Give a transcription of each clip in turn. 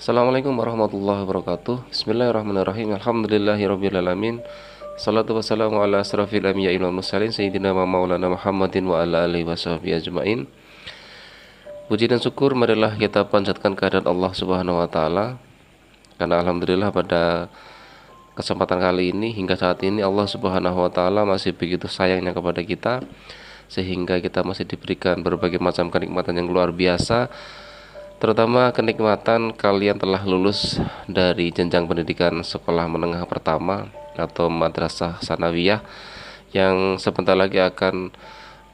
Assalamualaikum warahmatullahi wabarakatuh. Bismillahirrahmanirrahim. Alhamdulillahirrabbilalamin. Salatu wassalamu ala asrafil anbiya'i wal mursalin sayyidina wa maulana Muhammadin wa ala alihi washabbihi ajmain. Puji dan syukur marilah kita panjatkan kehadirat Allah Subhanahu wa taala. Karena alhamdulillah pada kesempatan kali ini hingga saat ini Allah Subhanahu wa taala masih begitu sayangnya kepada kita, sehingga kita masih diberikan berbagai macam kenikmatan yang luar biasa, terutama kenikmatan kalian telah lulus dari jenjang pendidikan sekolah menengah pertama atau madrasah sanawiyah, yang sebentar lagi akan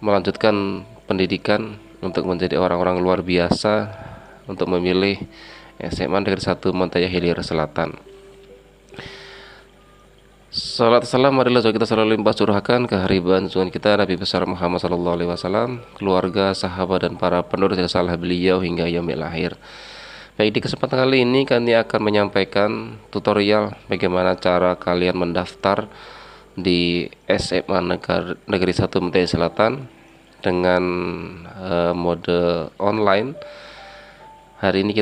melanjutkan pendidikan untuk menjadi orang-orang luar biasa, untuk memilih SMA Negeri 1 Montaya Hilir Selatan. Salat salam marilah kita selalu limpah curahkan kehariban junjungan kita Nabi besar Muhammad SAW, keluarga, sahabat dan para penerus risalah beliau hingga yaumil akhir. Baik, di kesempatan kali ini kami akan menyampaikan tutorial bagaimana cara kalian mendaftar di SMA Negeri 1 Montaya Selatan dengan mode online. Hari ini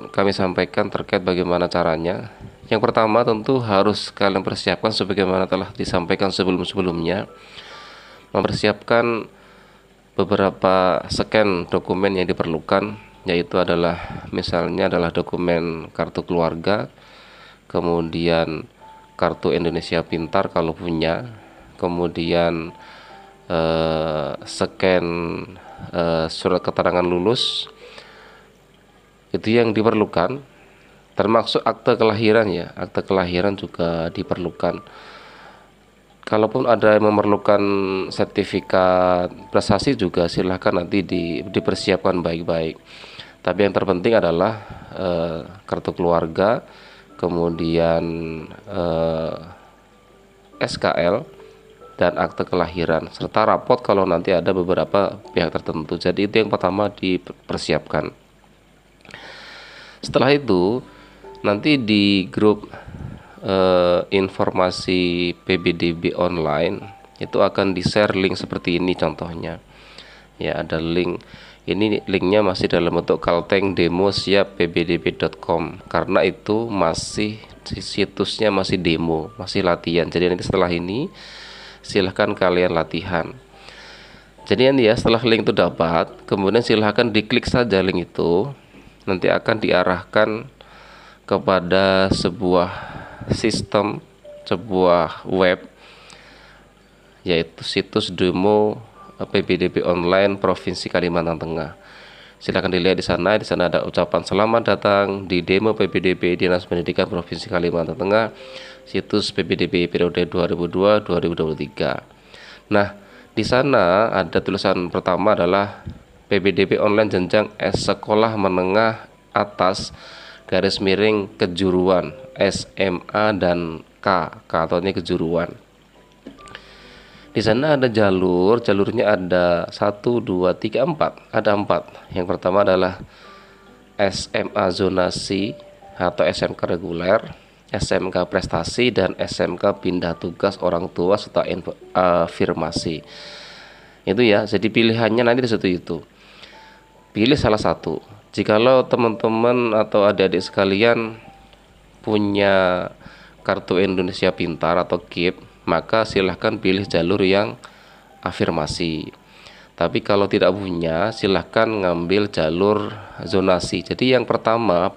kami sampaikan terkait bagaimana caranya. Yang pertama tentu harus kalian persiapkan sebagaimana telah disampaikan sebelum-sebelumnya, mempersiapkan beberapa scan dokumen yang diperlukan, yaitu adalah misalnya adalah dokumen kartu keluarga, kemudian kartu Indonesia Pintar kalau punya, kemudian scan surat keterangan lulus. Itu yang diperlukan, termasuk akte kelahiran ya, akte kelahiran juga diperlukan. Kalaupun ada yang memerlukan sertifikat prestasi juga silahkan nanti dipersiapkan baik-baik. Tapi yang terpenting adalah kartu keluarga, kemudian SKL dan akte kelahiran, serta rapot kalau nanti ada beberapa pihak tertentu. Jadi itu yang pertama dipersiapkan. Setelah itu nanti di grup informasi PBDB online itu akan di-share link seperti ini contohnya. Ya, ada link. Ini linknya masih dalam bentuk kalteng demo siap pbdb.com, karena itu masih situsnya masih demo, masih latihan. Jadi nanti setelah ini silahkan kalian latihan. Jadi nanti ya setelah link itu dapat, kemudian silahkan diklik saja link itu. Nanti akan diarahkan kepada sebuah sistem, sebuah web, yaitu situs demo PBDB online Provinsi Kalimantan Tengah. Silakan dilihat di sana. Di sana ada ucapan selamat datang di demo PBDB Dinas Pendidikan Provinsi Kalimantan Tengah, situs PBDB periode 2002-2023. Nah, di sana ada tulisan pertama adalah PBDB online jenjang sekolah menengah atas garis miring kejuruan SMA dan K ataunya kejuruan. Di sana ada jalurnya ada 1, 2, 3, 4. Ada 4. Yang pertama adalah SMA zonasi atau SMK reguler, SMK prestasi, dan SMK pindah tugas orang tua serta afirmasi. Itu ya, jadi pilihannya nanti di situ itu. Pilih salah satu. Jikalau teman-teman atau adik-adik sekalian punya kartu Indonesia Pintar atau KIP, maka silahkan pilih jalur yang afirmasi. Tapi kalau tidak punya, silahkan ngambil jalur zonasi. Jadi yang pertama,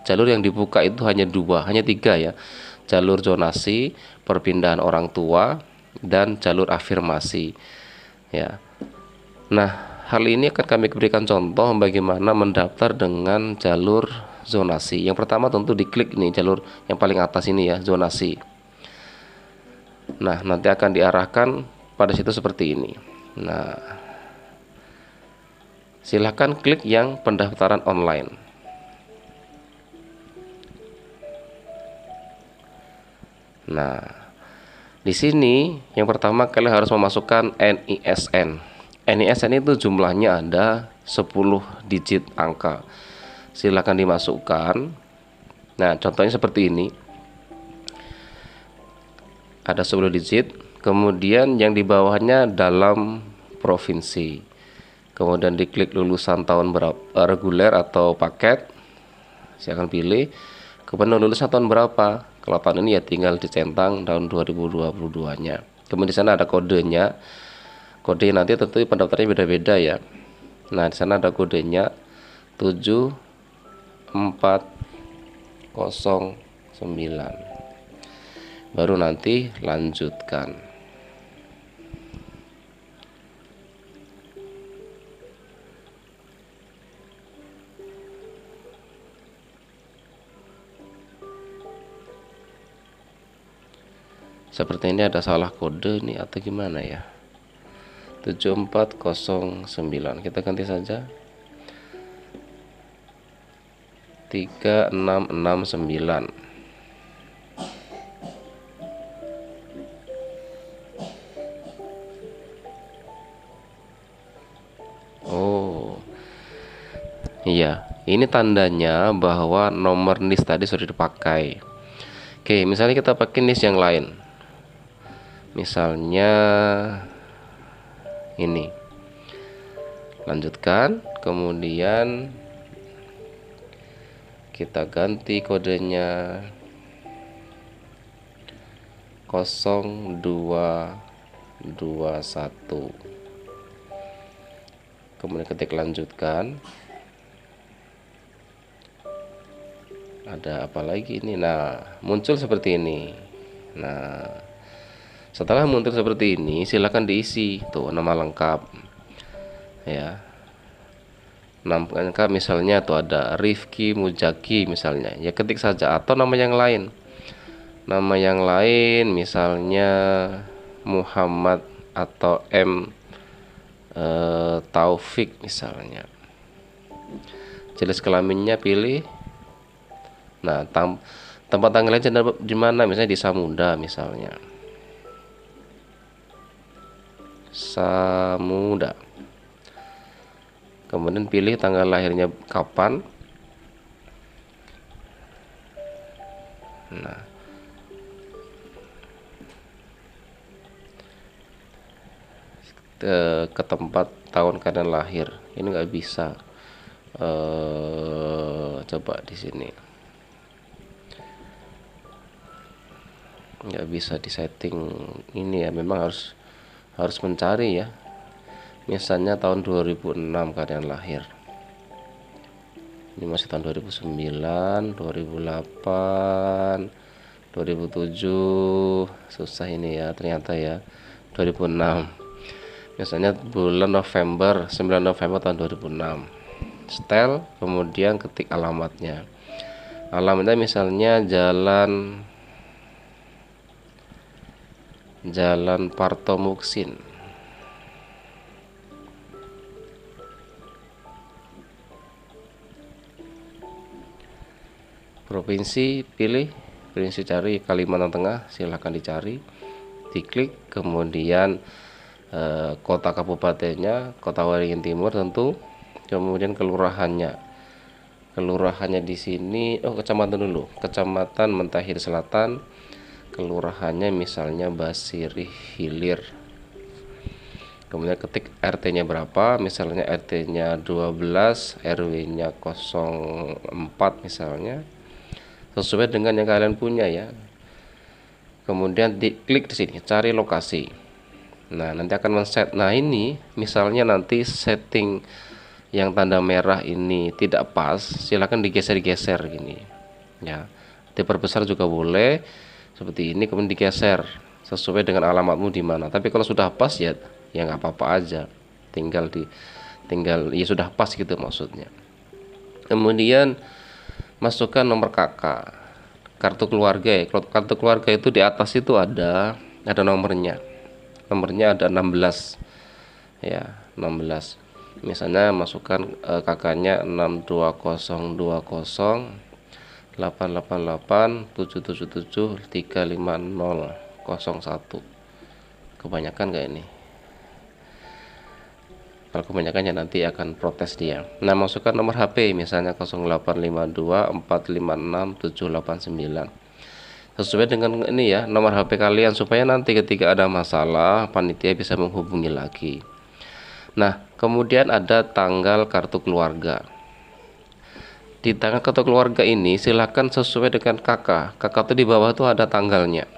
jalur yang dibuka itu hanya 3 ya. Jalur zonasi, perpindahan orang tua, dan jalur afirmasi. Ya. Nah, hal ini akan kami berikan contoh bagaimana mendaftar dengan jalur zonasi. Yang pertama tentu diklik nih jalur yang paling atas ini ya, zonasi. Nah, nanti akan diarahkan pada situ seperti ini. Nah, silahkan klik yang pendaftaran online. Nah, di sini yang pertama kalian harus memasukkan NISN. NISN itu jumlahnya ada 10 digit angka. Silakan dimasukkan. Nah, contohnya seperti ini. Ada 10 digit, kemudian yang di bawahnya dalam provinsi. Kemudian diklik lulusan tahun reguler atau paket. Silakan pilih. Kemudian lulusnya tahun berapa? Kalau tahun ini ya tinggal dicentang tahun 2022-nya. Kemudian di sana ada kodenya. Kode nanti tentu pendaftarannya beda-beda ya. Nah, di sana ada kodenya 7409. Baru nanti lanjutkan. Seperti ini ada salah kode nih atau gimana ya. 7409 kita ganti saja 3669. Oh iya, ini tandanya bahwa nomor NIS tadi sudah dipakai. Oke, misalnya kita pakai NIS yang lain, misalnya ini, lanjutkan, kemudian kita ganti kodenya 0221, kemudian ketik lanjutkan. Ada apa lagi ini? Nah, muncul seperti ini. Nah, setelah muncul seperti ini, silakan diisi tuh nama lengkap ya. Nama lengkap misalnya tuh ada Rifki Mujaki misalnya, ya ketik saja, atau nama yang lain. Nama yang lain misalnya Muhammad atau M Taufik misalnya. Jenis kelaminnya pilih. Nah, tempat tanggalnya di mana? Misalnya di Samunda misalnya. Samuda. Kemudian pilih tanggal lahirnya kapan. Nah, ke tempat tahun keadaan lahir ini nggak bisa. Coba di sini nggak bisa disetting ini ya, memang harus mencari ya. Misalnya tahun 2006 keadaan lahir, ini masih tahun 2009, 2008, 2007, susah ini ya ternyata ya. 2006 misalnya bulan November, 9 November tahun 2006. Setel, kemudian ketik alamatnya. Alamatnya misalnya Jalan Parto Muksin. Provinsi pilih, provinsi cari Kalimantan Tengah, silahkan dicari, diklik, kemudian kota kabupatennya, Kota Waringin Timur tentu, kemudian kelurahannya di sini. Kecamatan dulu, Kecamatan Mentahir Selatan, kelurahannya misalnya Basiri Hilir, kemudian ketik RT-nya berapa, misalnya RT-nya 12, RW-nya 04 misalnya, sesuai dengan yang kalian punya ya. Kemudian diklik di sini cari lokasi. Nah, nanti akan men-set. Nah, ini misalnya nanti setting yang tanda merah ini tidak pas, silahkan digeser-geser gini ya. Diperbesar juga boleh seperti ini, kemudian digeser sesuai dengan alamatmu di mana. Tapi kalau sudah pas ya nggak apa-apa aja, tinggal ya sudah pas gitu maksudnya. Kemudian masukkan nomor KK, kartu keluarga ya. Kartu keluarga itu di atas itu ada nomornya ada 16 ya, 16. Misalnya masukkan kakaknya 62020 888 777 35001. Kebanyakan gak ini? Kalau kebanyakan ya nanti akan protes dia. Nah, masukkan nomor HP misalnya 0852 456 789. Sesuai dengan ini ya, nomor HP kalian, supaya nanti ketika ada masalah panitia bisa menghubungi lagi. Nah, kemudian ada tanggal kartu keluarga. Di tanggal kartu keluarga ini silakan sesuai dengan kakak. Kakak itu di bawah tuh ada tanggalnya.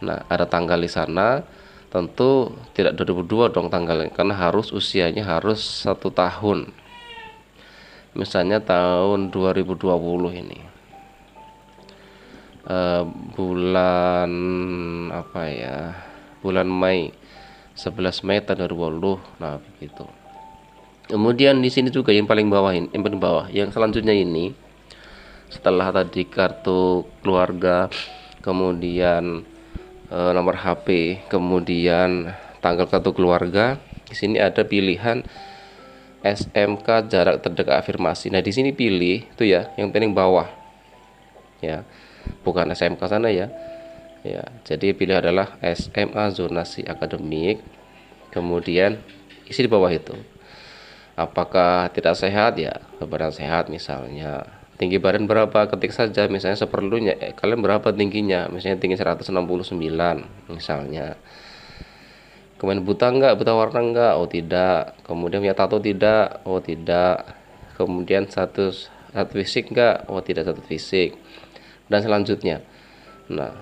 Nah, ada tanggal di sana. Tentu tidak 2002 dong tanggalnya, karena harus usianya harus 1 tahun. Misalnya tahun 2020 ini. Bulan apa ya? Bulan Mei. 11 Mei tahun 2020. Nah, begitu. Kemudian di sini juga yang paling bawah ini, yang paling bawah, yang selanjutnya ini, setelah tadi kartu keluarga, kemudian nomor HP, kemudian tanggal kartu keluarga, di sini ada pilihan SMK jarak terdekat afirmasi. Nah, di sini pilih itu ya, yang paling bawah, ya, bukan SMK sana ya. Ya, jadi pilih adalah SMA zonasi akademik, kemudian isi di bawah itu. Apakah tidak sehat? Ya, badan sehat misalnya. Tinggi badan berapa? Ketik saja misalnya seperlunya. Kalian berapa tingginya? Misalnya tinggi 169 misalnya. Kemudian buta enggak? Buta warna enggak? Oh tidak. Kemudian punya tato tidak? Oh tidak. Kemudian status fisik enggak? Oh tidak, status fisik. Dan selanjutnya. Nah,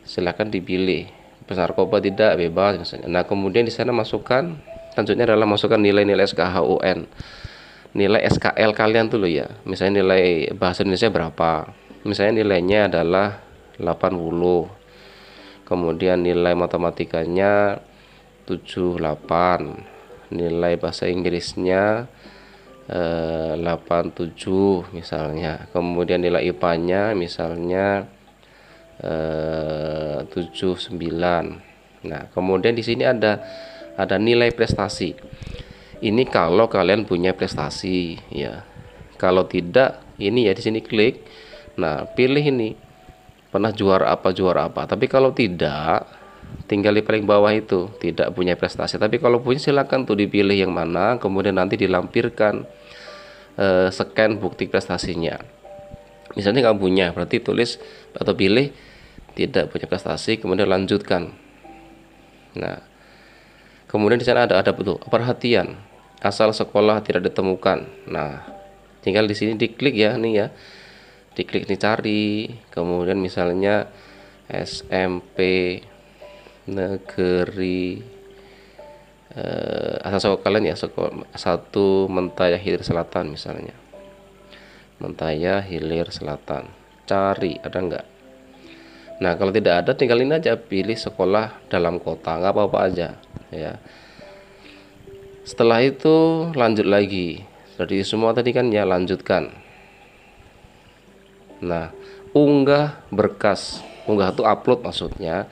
silakan dipilih. Narkoba tidak? Bebas misalnya. Nah, kemudian di sana masukkan, selanjutnya adalah masukkan nilai-nilai SKHUN, nilai SKL kalian tuh loh ya. Misalnya nilai bahasa Indonesia berapa, misalnya nilainya adalah 80, kemudian nilai matematikanya 78, nilai bahasa Inggrisnya 87 misalnya, kemudian nilai IPA-nya misalnya 79. Nah, kemudian di sini ada nilai prestasi. Ini kalau kalian punya prestasi ya. Kalau tidak, ini ya di sini klik. Nah, pilih ini. Pernah juara apa, juara apa. Tapi kalau tidak, tinggal di paling bawah itu, tidak punya prestasi. Tapi kalau punya silakan tuh dipilih yang mana, kemudian nanti dilampirkan scan bukti prestasinya. Misalnya nggak punya, berarti tulis atau pilih tidak punya prestasi, kemudian lanjutkan. Nah, kemudian di sana ada betul perhatian, asal sekolah tidak ditemukan. Nah, tinggal di sini diklik ya, nih ya, diklik nih cari, kemudian misalnya SMP Negeri asal sekolah kalian ya, sekolah 1 Mentaya Hilir Selatan misalnya, Mentaya Hilir Selatan, cari ada enggak. Nah, kalau tidak ada tinggalin aja, pilih sekolah dalam kota, nggak apa-apa aja ya. Setelah itu lanjut lagi. Jadi semua tadi kan ya, lanjutkan. Nah, unggah berkas. Unggah itu upload maksudnya.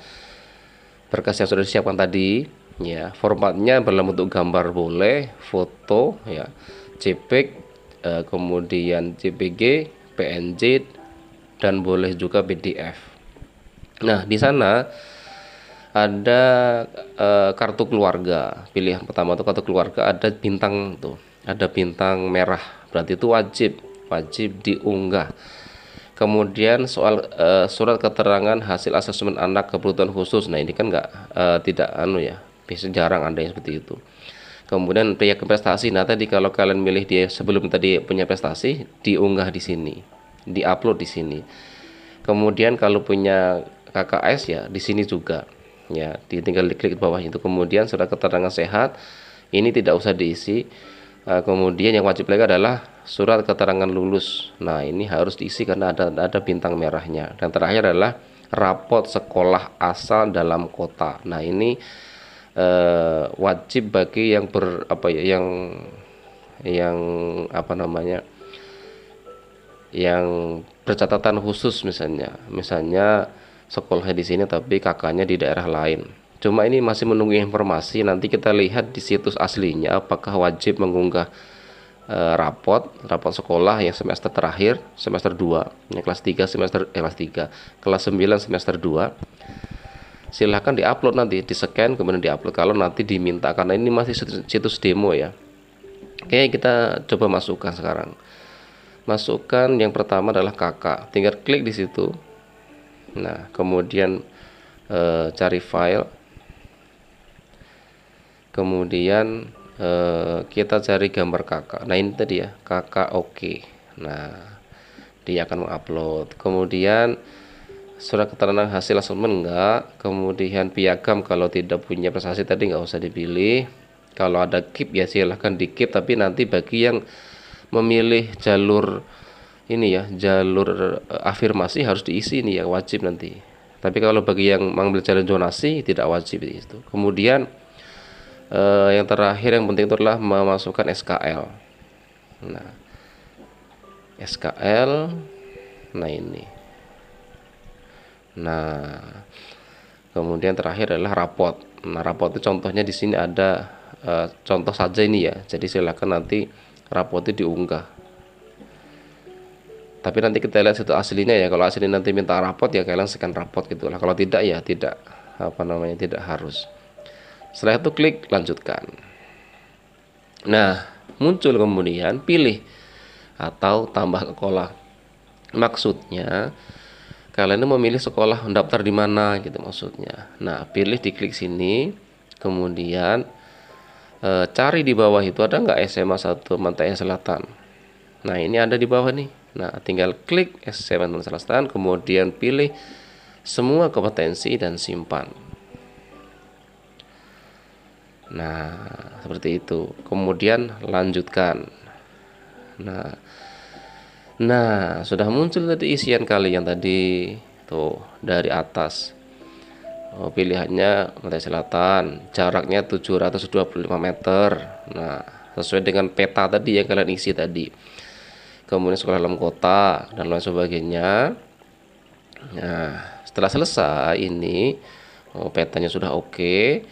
Berkas yang sudah disiapkan tadi ya. Formatnya dalam bentuk gambar boleh, foto ya, JPEG, kemudian JPG, PNG, dan boleh juga PDF. Nah, di sana ada kartu keluarga. Pilihan pertama itu kartu keluarga, ada bintang tuh, ada bintang merah. Berarti itu wajib diunggah. Kemudian soal surat keterangan hasil asesmen anak kebutuhan khusus. Nah, ini kan tidak ya. Biasanya jarang ada yang seperti itu. Kemudian pria prestasi. Nah, tadi kalau kalian milih dia sebelum tadi punya prestasi, diunggah di sini, diupload di sini. Kemudian kalau punya KKS ya di sini juga ya, tinggal diklik bawah itu. Kemudian surat keterangan sehat ini tidak usah diisi. Kemudian yang wajib lagi adalah surat keterangan lulus. Nah, ini harus diisi karena ada bintang merahnya. Dan terakhir adalah rapot sekolah asal dalam kota. Nah, ini wajib bagi yang yang bercatatan khusus, misalnya sekolahnya di sini tapi kakaknya di daerah lain. Cuma ini masih menunggu informasi. Nanti kita lihat di situs aslinya apakah wajib mengunggah rapot sekolah yang semester terakhir, semester 2, yang kelas 3 kelas 9 semester 2. Silahkan diupload, nanti di scan kemudian diupload kalau nanti diminta, karena ini masih situs demo ya. Oke, kita coba masukkan sekarang. Masukkan yang pertama adalah kakak, tinggal klik di situ. Nah, kemudian cari file, kemudian kita cari gambar kakak. Nah ini tadi ya, kakak oke. Nah dia akan mengupload. Kemudian surat keterangan hasil asesmen enggak. Kemudian piagam kalau tidak punya prestasi tadi nggak usah dipilih. Kalau ada keep ya silahkan di keep, tapi nanti bagi yang memilih jalur ini ya, jalur afirmasi harus diisi ini ya, wajib nanti. Tapi kalau bagi yang mengambil jalur zonasi tidak wajib itu. Kemudian yang terakhir yang penting itu adalah memasukkan SKL. Nah, SKL, nah ini. Nah, kemudian terakhir adalah rapot. Nah, rapot itu contohnya di sini ada contoh saja ini ya. Jadi silakan nanti rapot itu diunggah. Tapi nanti kita lihat situ aslinya ya. Kalau aslinya nanti minta rapot ya kalian scan rapot gitulah. Kalau tidak ya tidak tidak harus. Setelah itu klik lanjutkan. Nah, muncul kemudian pilih atau tambah sekolah. Maksudnya kalian itu memilih sekolah mendaftar di mana gitu maksudnya. Nah, pilih diklik sini, kemudian cari di bawah itu ada nggak SMA 1 Mantaya Selatan. Nah, ini ada di bawah nih. Nah, tinggal klik SMA Mantaya Selatan, kemudian pilih semua kompetensi dan simpan. Nah, seperti itu. Kemudian lanjutkan. Nah, sudah muncul tadi isian kalian tadi tuh dari atas. Pilihannya Mantaya Selatan, jaraknya 725 meter. Nah, sesuai dengan peta tadi yang kalian isi tadi. Kemudian sekolah dalam kota dan lain sebagainya. Nah, setelah selesai ini, petanya sudah oke.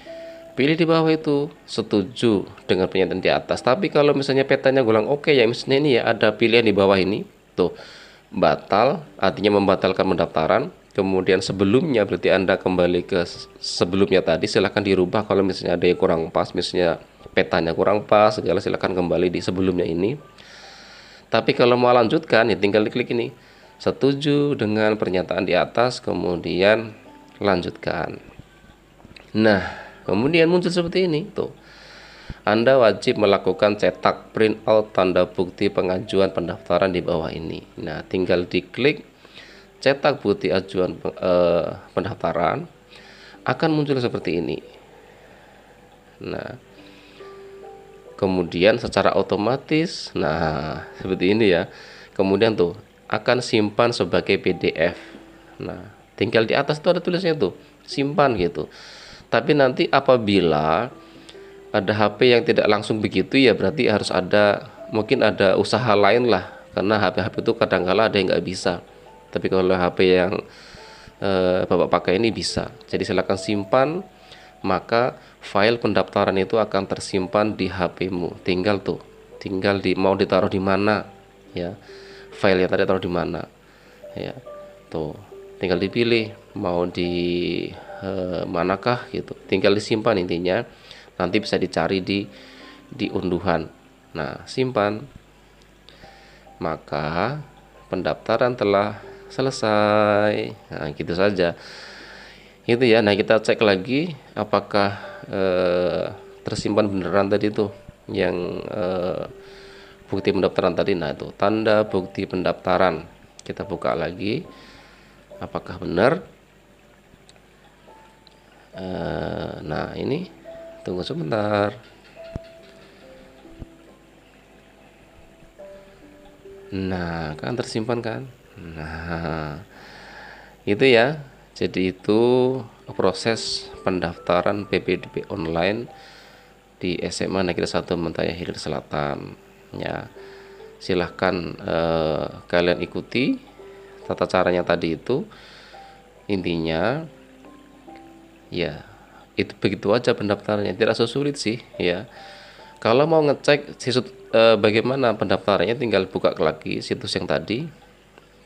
Pilih di bawah itu setuju dengan pernyataan di atas. Tapi kalau misalnya petanya gulang oke ya, misalnya ini ya ada pilihan di bawah ini tuh, batal artinya membatalkan pendaftaran. Kemudian sebelumnya berarti Anda kembali ke sebelumnya tadi, silahkan dirubah kalau misalnya ada yang kurang pas, misalnya petanya kurang pas segala, silahkan kembali di sebelumnya ini. Tapi kalau mau lanjutkan ya tinggal diklik ini setuju dengan pernyataan di atas, kemudian lanjutkan. Nah, kemudian muncul seperti ini tuh. Anda wajib melakukan cetak print out tanda bukti pengajuan pendaftaran di bawah ini. Nah, tinggal diklik cetak bukti ajuan pendaftaran, akan muncul seperti ini. Nah, kemudian secara otomatis, nah seperti ini ya. Kemudian tuh akan simpan sebagai PDF. Nah, tinggal di atas tuh ada tulisnya tuh, simpan gitu. Tapi nanti apabila ada HP yang tidak langsung begitu ya berarti harus ada, mungkin ada usaha lain lah, karena HP-HP itu kadang-kala ada yang nggak bisa. Tapi kalau HP yang Bapak pakai ini bisa. Jadi silakan simpan, maka file pendaftaran itu akan tersimpan di HP-mu. Tinggal mau ditaruh di mana ya, file yang tadi taruh di mana ya, tuh tinggal dipilih mau di manakah gitu, tinggal disimpan. Intinya nanti bisa dicari di unduhan. Nah, simpan, maka pendaftaran telah selesai. Nah, gitu saja itu ya. Nah, kita cek lagi apakah tersimpan beneran tadi tuh yang bukti pendaftaran tadi. Nah, itu tanda bukti pendaftaran, kita buka lagi apakah benar. Nah, ini tunggu sebentar. Nah, kan tersimpan kan. Nah, itu ya. Jadi itu proses pendaftaran PPDB online di SMA Negeri 1 Mantaya Hilir Selatan ya. Silahkan kalian ikuti tata caranya tadi itu. Intinya ya itu begitu aja pendaftarannya, tidak sesulit sih ya. Kalau mau ngecek bagaimana pendaftarannya, tinggal buka lagi situs yang tadi,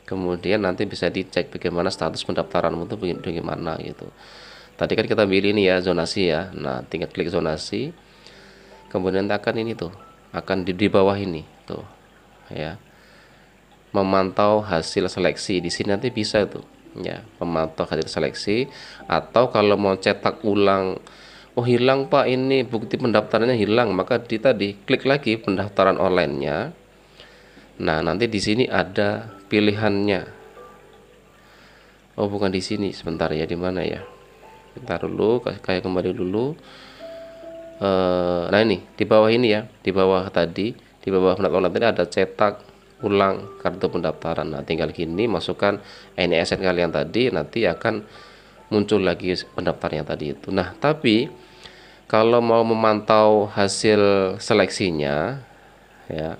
kemudian nanti bisa dicek bagaimana status pendaftaranmu itu bagaimana gitu. Tadi kan kita pilih ini ya, zonasi ya. Nah, tinggal klik zonasi, kemudian akan ini tuh, akan di bawah ini tuh ya, memantau hasil seleksi. Di sini nanti bisa tuh ya, memantau hasil seleksi. Atau kalau mau cetak ulang Oh hilang Pak, ini bukti pendaftarannya hilang, maka tadi klik lagi pendaftaran online-nya. Nah, nanti di sini ada pilihannya. Oh, bukan di sini. Sebentar ya, di mana ya? Bentar dulu, kayak kembali dulu. Nah, ini di bawah ini ya, di bawah tadi, di bawah pendaftaran tadi ada cetak ulang kartu pendaftaran. Nah, tinggal gini masukkan NISN kalian tadi, nanti akan muncul lagi pendaftarnya tadi itu. Nah, tapi kalau mau memantau hasil seleksinya ya,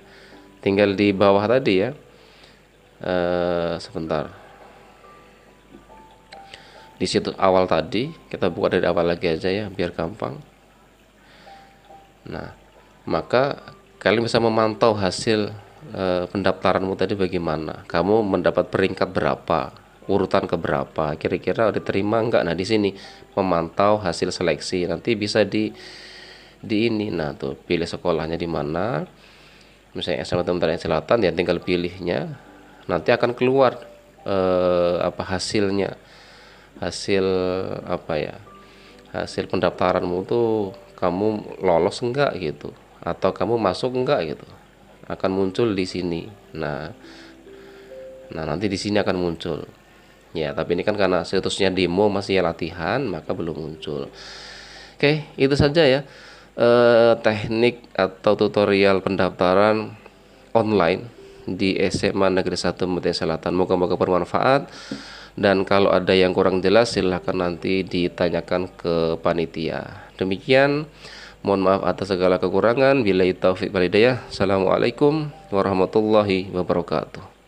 tinggal di bawah tadi ya. Sebentar. Di situ awal tadi, kita buka dari awal lagi aja ya, biar gampang. Nah, maka kalian bisa memantau hasil pendaftaranmu tadi bagaimana. Kamu mendapat peringkat berapa, urutan keberapa, kira-kira diterima enggak. Nah, di sini memantau hasil seleksi. Nanti bisa di ini. Nah, tuh pilih sekolahnya di mana. Misalnya SMA Tentara Selatan ya, tinggal pilihnya. Nanti akan keluar apa hasilnya. Hasil apa ya? Hasil pendaftaranmu tuh kamu lolos enggak gitu, atau kamu masuk enggak gitu, akan muncul di sini. Nah nanti di sini akan muncul ya, tapi ini kan karena situsnya demo, masih latihan, maka belum muncul. Oke, itu saja ya teknik atau tutorial pendaftaran online di SMA Negeri 1 Mutia Selatan. Moga-moga bermanfaat, dan kalau ada yang kurang jelas silahkan nanti ditanyakan ke panitia. Demikian, mohon maaf atas segala kekurangan. Billahi taufik wal hidayah. Assalamualaikum warahmatullahi wabarakatuh.